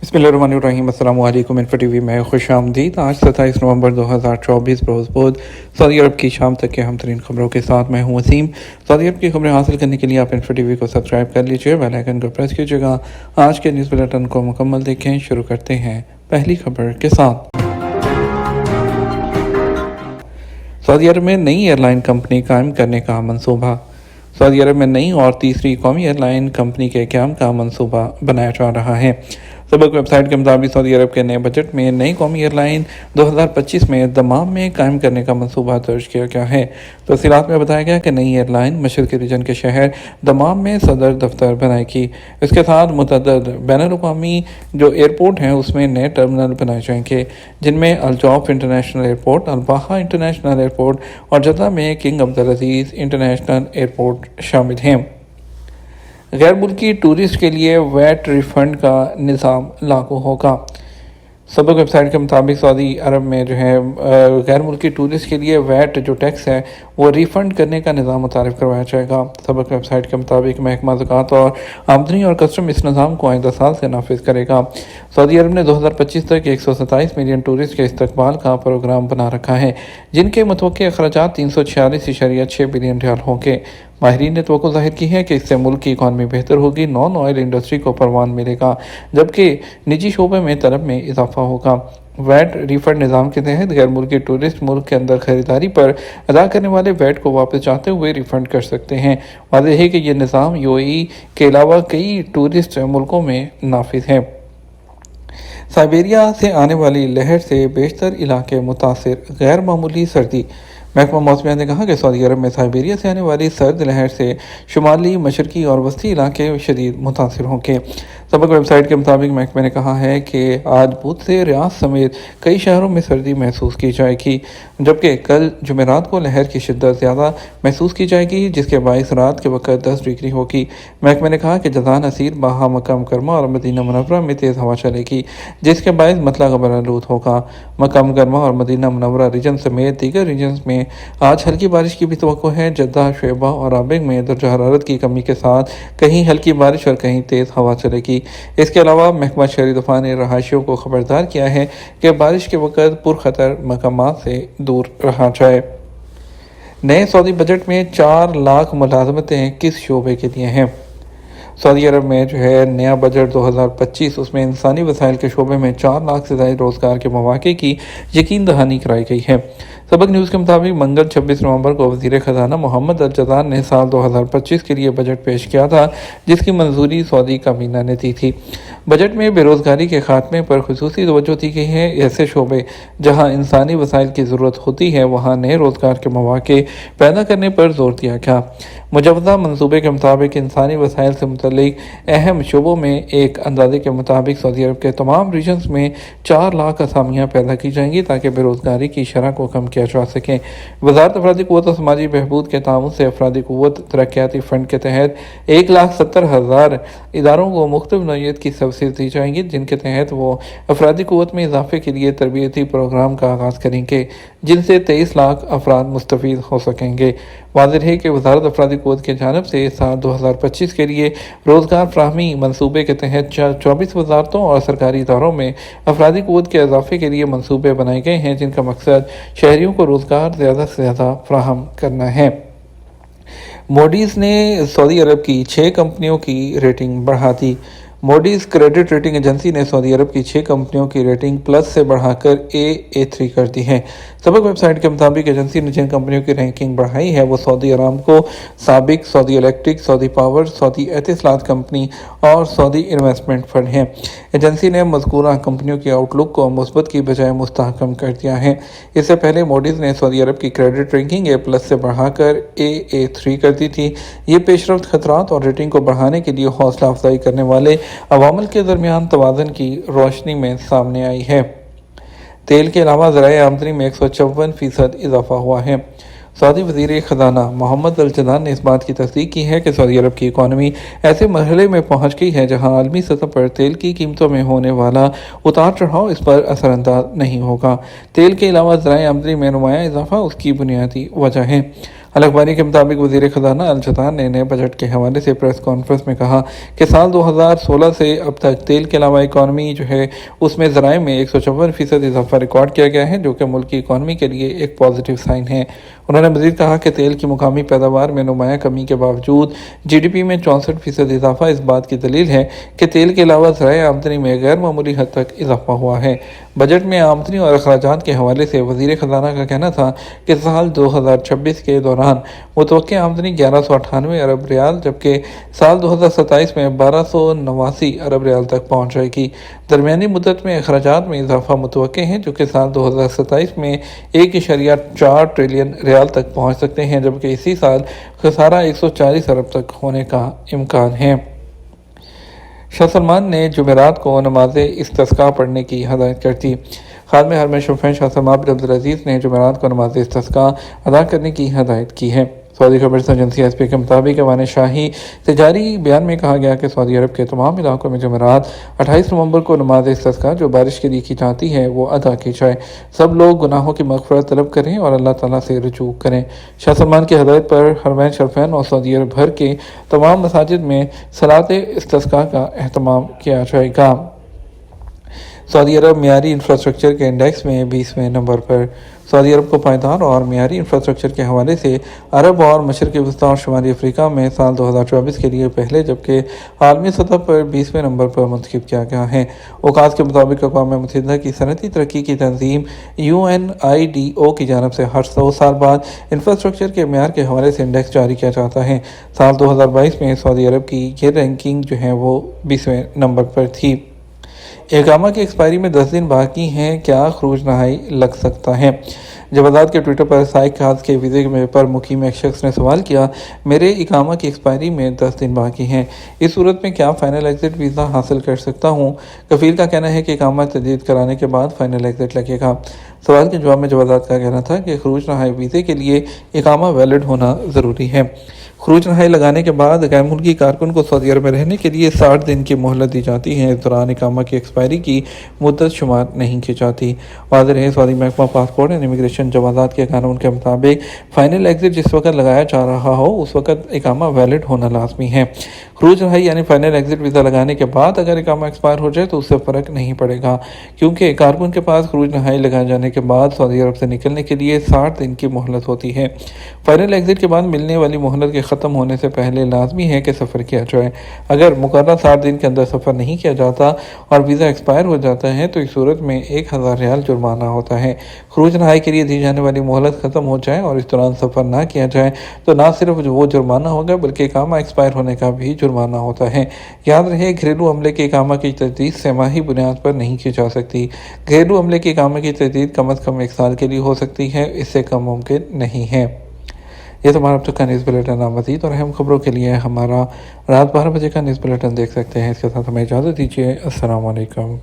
बिस्मिल्लाहिर्रहमानिर्रहीम। अस्सलामु अलैकुम। इन्फो टीवी में खुश आमदीद। आज 27 नवंबर 2024 रोज़ बुध सऊदी अरब की शाम तक के हम तरीन खबरों के साथ मैं हूँ वसीम। सऊदी अरब की खबरें हासिल करने के लिए आप इन्फो टीवी को सब्सक्राइब कर लीजिए, बेल आइकन को प्रेस कीजिएगा। आज के न्यूज़ बुलेटिन को मुकम्मल देखें। शुरू करते हैं पहली खबर के साथ। सऊदी अरब में नई एयरलाइन कंपनी कायम करने का मंसूबा। सऊदी अरब में नई और तीसरी कौमी एयरलाइन कंपनी के क़याम का मंसूबा बनाया जा रहा है। सबक वेबसाइट के मुताबिक सऊदी अरब के नए बजट में नई कौमी एयरलाइन 2025 में दमाम में कायम करने का मंसूबा दर्ज किया गया है। तफसीलात में बताया गया कि नई एयरलाइन मशरक़ी रीजन के शहर दमाम में सदर दफ्तर बनाएगी। इसके साथ मुतअद्दिद बैनुल-अक़वामी जो एयरपोर्ट हैं उसमें नए टर्मिनल बनाए जाएंगे, जिनमें अल-जौफ इंटरनेशनल एयरपोर्ट, अल-बाहा इंटरनेशनल एयरपोर्ट और जद्दा में किंग अब्दुल अजीज़ इंटरनेशनल एयरपोर्ट शामिल हैं। गैर मुल्की टूरिस्ट के लिए वैट रिफ़ंड का निज़ाम लागू होगा। सबक वेबसाइट के मुताबिक सऊदी अरब में गैर मुल्की टूरिस्ट के लिए वैट जो टैक्स है वो रिफ़ंड करने का निज़ाम मुतारिफ करवाया जाएगा। सबक वेबसाइट के मुताबिक महकमा ज़कात और आमदनी और कस्टम इस निज़ाम को आइंदा साल से नाफिज करेगा। सऊदी अरब ने 2025 तक 127 मिलियन टूरिस्ट के इस्तकबाल का प्रोग्राम बना रखा है, जिनके मुतवक्किल अखराजात 346.6 बिलियन रियाल होंगे। माहिरीन ने तवक्को ज़ाहिर की है कि इससे मुल्क की इकॉनमी बेहतर होगी, नॉन ऑयल इंडस्ट्री को परवान मिलेगा, जबकि निजी शोबे में तलब में इजाफा होगा। वैट रिफंड निज़ाम के तहत गैर मुल्की टूरिस्ट मुल्क के अंदर खरीदारी पर अदा करने वाले वैट को वापस चाहते हुए रिफंड कर सकते हैं। वाज़ेह है कि यह निज़ाम यूएई के अलावा कई टूरिस्ट मुल्कों में नाफिज है। साइबेरिया से आने वाली लहर से बेशतर इलाके मुतासिर, गैर मामूली सर्दी। महकमा मौसमियात ने कहा कि सऊदी अरब में साइबेरिया से आने वाली सर्द लहर से शुमाली, मशरकी और वस्ती इलाके शदीद मुतासिर होंगे। सबक वेबसाइट के मुताबिक महकमे ने कहा है कि आज बुध से रियाद समेत कई शहरों में सर्दी महसूस की जाएगी, जबकि कल जुमेरात को लहर की शिद्दत ज़्यादा महसूस की जाएगी, जिसके बायस रात के वक्त 10 डिग्री होगी। महकमे ने कहा कि जज़ान, असीर, बाहा, मक्का मुकरमा और मदीना मुनव्वरा में तेज़ हवा चलेगी, जिसके बायस मतला गबर आलूद होगा। मक्का मुकरमा और मदीना मुनव्वरा रीजन समेत दीगर रीजन में आज हल्की बारिश की भी तवक्को है। जद्दा, शेबा और आबिग में दर्जा हरारत की कमी के साथ कहीं हल्की बारिश और कहीं तेज़ हवा चलेगी। इसके अलावा महकमा शहरी दफा ने रहायशियों को खबरदार किया है कि बारिश के वक्त पुरखतर मकामात से दूर रहा जाए। नए सऊदी बजट में 4 लाख मुलाजमतें किस शोबे के लिए हैं। सऊदी अरब में नया बजट 2025 उसमें इंसानी वसाइल के शोबे में 4 लाख से ज़्यादा रोज़गार के मौक़े की यकीन दहानी कराई गई है। सबक न्यूज़ के मुताबिक मंगल 26 नवंबर को वज़ीर ख़जाना मोहम्मद अल-जज़ान ने साल 2025 के लिए बजट पेश किया था, जिसकी मंजूरी सऊदी काबीना ने दी थी। बजट में बेरोज़गारी के खात्मे पर खुसूसी तवज्जो दी गई है। ऐसे शोबे जहाँ इंसानी वसाइल की ज़रूरत होती है वहाँ नए रोज़गार के मौक़े पैदा करने पर जोर दिया गया। मुजवज़ा मंसूबे के मुताबिक इंसानी वसाइल से मुतल्लिक अहम शोबों में एक अंदाजे के मुताबिक सऊदी अरब के तमाम रीजन्स में 4 लाख असामियाँ पैदा की जाएंगी ताकि बेरोज़गारी की शरह को कम किया जा सके। वज़ारत अफरादी क़ुव्वत और समाजी बहबूद के ताउन से अफरादी क़ुव्वत तरक्याती फ़ंड के तहत 1,70,000 इदारों को मुख्तलिफ नौइयत की सब्सिडी दी जाएंगी, जिनके तहत वो अफरादी क़ुव्वत में इजाफे के लिए तरबियती प्रोग्राम का आगाज़ करेंगे, जिनसे 23 लाख अफराद मुस्तफ़ीद हो सकेंगे। वाज़ेह है कि वज़ारत अफरादी क़ुव्वत की जानिब से साल 2025 के लिए रोज़गार फ़राहमी मंसूबे के तहत 24 वज़ारतों और सरकारी इदारों में अफरादी क़ुव्वत के इजाफे के लिए मंसूबे बनाए गए हैं, जिनका मकसद शहरियों को रोज़गार ज़्यादा से ज़्यादा फ़राहम करना है। मोडीज़ ने सऊदी अरब की 6 कंपनियों की रेटिंग बढ़ा दी। मोडीज़ क्रेडिट रेटिंग एजेंसी ने सऊदी अरब की 6 कंपनियों की रेटिंग प्लस से बढ़ाकर A3 कर दी है। सबक वेबसाइट के मुताबिक एजेंसी ने जिन कंपनियों की रैंकिंग बढ़ाई है वो सऊदी अरामको, साबिक, Saudi electric, Saudi power, Saudi Etisalat company और सऊदी इन्वेस्टमेंट फंड हैं। एजेंसी ने मज़कूरा कंपनियों की आउटलुक को मुस्बत की बजाय मुस्तहकम कर दिया है। इससे पहले मोडीज़ ने सऊदी अरब की क्रेडिट रैंकिंग A+ से बढ़ाकर A3 कर दी थी। ये पेशरफ्त खतरात और रेटिंग को बढ़ाने के लिए हौसला अफजाई करने वाले अवामल के दरमियान तवाज़ुन की रोशनी में सामने आई है। तेल के अलावा ज़राए आमदनी में 154% इजाफा हुआ है। सऊदी वज़ीर ख़ज़ाना मोहम्मद अल-जज़ान ने इस बात की तस्दीक की है कि सऊदी अरब की इकॉनमी ऐसे मरहले में पहुँच गई है जहाँ आलमी सतह पर तेल की कीमतों में होने वाला उतार चढ़ाव इस पर असरअंदाज नहीं होगा। तेल के अलावा ज़राए आमदनी में नुमायाँ इजाफा उसकी बुनियादी वजह है। अल-अखबारी के मुताबिक वज़ीर ख़ज़ाना अल-जतान ने नए बजट के हवाले से प्रेस कॉन्फ्रेंस में कहा कि साल 2016 से अब तक तेल के अलावा इकॉनमी जो है उसमें ज़राए में 154% इजाफा रिकॉर्ड किया गया है, जो कि मुल्क की इकॉनमी के लिए एक पॉजिटिव साइन है। उन्होंने मज़ीद कहा कि तेल की मुकामी पैदावार में नुमायाँ कमी के बावजूद GDP में 64% इजाफा इस बात की दलील है कि तेल के अलावा ज़राए आमदनी में गैर मामूली हद तक इजाफा हुआ है। बजट में आमदनी और अखराजात के हवाले से वज़ीर ख़ज़ाना का कहना था कि साल 2026 के दौरान मुतवक्की आमदनी 1198 अरब रियाल, जबकि साल 2027 में 1289 अरब रियाल तक पहुँच जाएगी। दरमियानी मुद्दत में अखराजात में इजाफा मुतवक्की है, जो कि साल 2027 में 1.4 ट्रिलियन रियाल तक पहुँच सकते हैं, जबकि इसी साल खसारा 140 अरब तक होने का इम्कान है। शाह सलमान ने जुमेरात को नमाज इस्तिस्का पढ़ने की हदायत कर दी। खादम हरम शफ़ीन शाह सलमान बिन अब्दुल अज़ीज़ ने जुमेरात को नमाज इस्तिस्का अदा करने की हदायत की है। सऊदी खबर एजेंसी एसपी के मुताबिक अवान शाही तजारी बयान में कहा गया कि सऊदी अरब के तमाम इलाकों में जुमेरात 28 नवंबर को नमाज इस्तिस्का जो बारिश के लिए की जाती है वो अदा की जाए। सब लोग गुनाहों की मग़फ़िरत तलब करें और अल्लाह ताला से रुजू करें। शाह सलमान की हदायत पर हरमैन शरीफैन और सऊदी अरब भर के तमाम मसाजिद में सलात इस्तिस्का का अहतमाम किया जाएगा। सऊदी अरब मियारी इंफ्रास्ट्रक्चर के इंडेक्स में 20वें नंबर पर। सऊदी अरब को पायदार और मियारी इंफ्रास्ट्रक्चर के हवाले से अरब और मशरक़ी वस्ती और शुमाली अफ्रीका में साल 2024 के लिए पहले, जबकि आलमी सतह पर 20वें नंबर पर मुंतखब किया गया है। औकात के मुताबिक अक़वाम मुत्तहिदा की सनती तरक्की की तंजीम UNIDO की जानब से हर 100 साल बाद इंफ्रास्ट्रक्चर के म्यार के हवाले से इंडेक्स जारी किया जाता है। साल 2022 में सऊदी अरब की ये रैंकिंग जो है वो 20वें नंबर पर थी। इकामा की एक्सपायरी में 10 दिन बाकी हैं, क्या खरूज नहाई लग सकता है? जब आज़ाद के ट्विटर पर साइक खास के वीज़े पर मुकीम एक शख्स ने सवाल किया, मेरे इकामा की एक्सपायरी में 10 दिन बाकी हैं, इस सूरत में क्या फ़ाइनल एग्ज़िट वीज़ा हासिल कर सकता हूँ? कफ़ील का कहना है कि इकामा तजदीद कराने के बाद फ़ाइनल एग्ज़िट लगेगा। सवाल के जवाब में जब आज़ाद का कहना था कि खरूज नहाई वीज़े के लिए इकामा वैलिड होना ज़रूरी है। खरूज नहाई लगाने के बाद गैर मुल्की कारकुन को सऊदी अरब में रहने के लिए 60 दिन की मोहलत दी जाती है। इस दौरान इकामा की एक्सपायरी की मुद्दत शुमार नहीं की जाती। वाज़ेह रहे, सऊदी महकमा पासपोर्ट एंड इमिग्रेशन जवाज़ात के कानून के मुताबिक फ़ाइनल एग्ज़िट जिस वक्त लगाया जा रहा हो उस वक्त इकामा वैलिड होना लाजमी है। खरूज नहाई यानी फ़ाइनल एग्ज़िट वीज़ा लगाने के बाद अगर इकामा एक्सपायर हो जाए तो उससे फ़र्क नहीं पड़ेगा, क्योंकि कारकुन के पास खरूज नहाई लगाए जाने के बाद सऊदी अरब से निकलने के लिए 60 दिन की मोहलत होती है। फ़ाइनल एग्ज़िट के बाद मिलने वाली मोहलत के ख़त्म होने से पहले लाजमी है कि सफ़र किया जाए। अगर मुकर्रर 60 दिन के अंदर सफ़र नहीं किया जाता और वीज़ा एक्सपायर हो जाता है तो इस सूरत में 1000 रियाल जुर्माना होता है। खरूज नहाई के लिए दी जाने वाली मोहलत ख़त्म हो जाए और इस दौरान सफ़र ना किया जाए तो ना सिर्फ वो जुर्माना होगा बल्कि इकामा एक्सपायर होने का भी जुर्माना होता है। याद रहे, घरेलू अमले के इकामा की तजदीद सेमाही बुनियाद पर नहीं की जा सकती। घरेलू अमले के इकामा की तजदीद कम अज़ कम 1 साल के लिए हो सकती है, इससे कम मुमकिन नहीं है। ये तो हमारा अब तक का न्यूज़ बुलेटिन। मज़ीद और अहम खबरों के लिए हमारा रात 12 बजे का न्यूज़ बुलेटिन देख सकते हैं। इसके साथ हमें इजाज़त दीजिए। अस्सलाम वालेकुम।